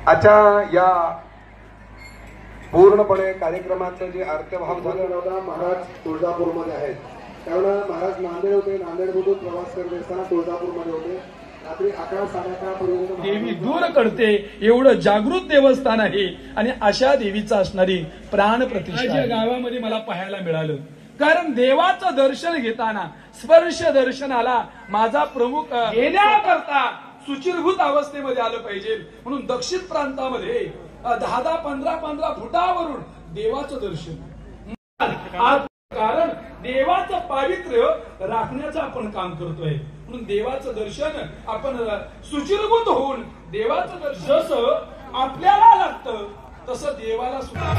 अच्छा, या पूर्णपणे कार्यक्रमाचं जे अर्थभाव झालं नव्हता. महाराज तुळजापूरमध्ये आहेत, त्यावेळेला महाराज नांदेड होते. नांदेडमधून प्रवास करत असताना तुळजापूरमध्ये होते. रात्री 11-11:30 पर्यंत देवी दूर करते एवढं जागृत देवस्थान आहे. आणि अशा देवीचं असणारी प्राण प्रतिष्ठा गावामध्ये मला पाहायला मिळालं. कारण देवाचं दर्शन घेताना स्पर्श दर्शनाला माझा प्रमुख येण्याकरता सुचिरभूत अवस्थेमध्ये आलं पाहिजे. म्हणून दक्षिण प्रांतामध्ये 10-15 फुटावरून देवाचं दर्शन. कारण देवाचं पावित्र्य राखण्याचं आपण काम करतोय. म्हणून देवाचं दर्शन आपण सुचिरभूत होऊन देवाचं दर्शन जसं आपल्याला लागतं तसं देवाला सुद्धा.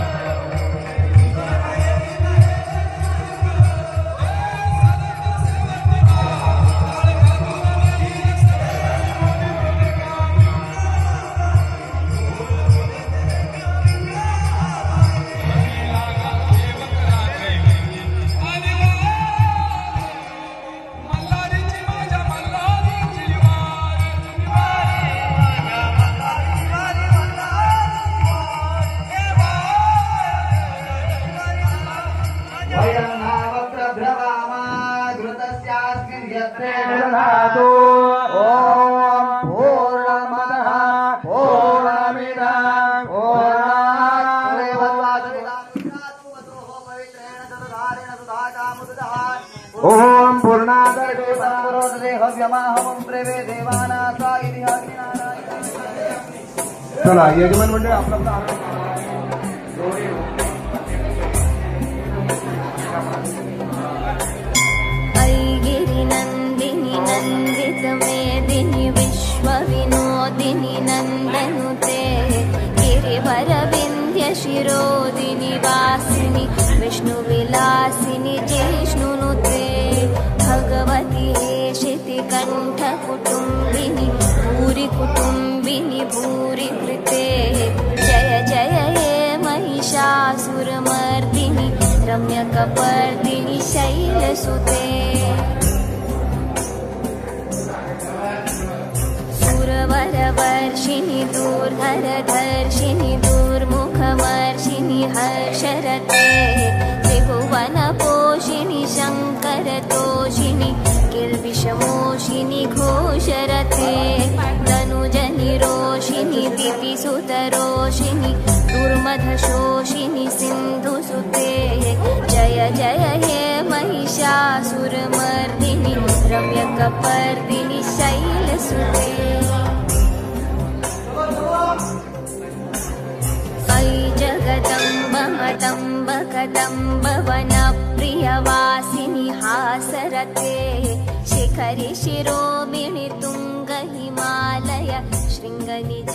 ओम पूर्णादर्शे परमरोदे हव्यमाहमं प्रेवे देवानासा इतिहासिनानाय. चला यजमान मंडळ आपला ऐगिरि नंदिनी नंदित मेदिनी विश्वविनोदिनी नंदनुते गिरिवर विंध्य शिरोदिनी वासिनी विष्णुविलासिनी जिष्णुनुते भगवती हेशिति कंठ कुटुंबिनी भूरि कुटुंबिनी भूरि कृते जय जय हे महिषासुरमर्दिनी रम्यकपर्दिनी शैलसुते. सुरवरवर्षिणि दूर्धरधर्षिणि दूर्मुखमर्षिणि हर्षरते त्रिभुवनपोषिणि शङ्करतोषिणि किल्बिषमोषिनि घोषरते तनुजनिरोषिनि दितिसुतरोषिनि दुर्मधशोषिनि सिन्धुसुते. जय जय हे महिषासुरमर्दिनि रम्यकपर्दिनि शैलसुते. अयि जगदम्ब मदम्ब कदम्ब वनप्रियवासिनि हासरते शिखरि शिरोमिणि तुङ्ग हिमालय शृङ्गनिज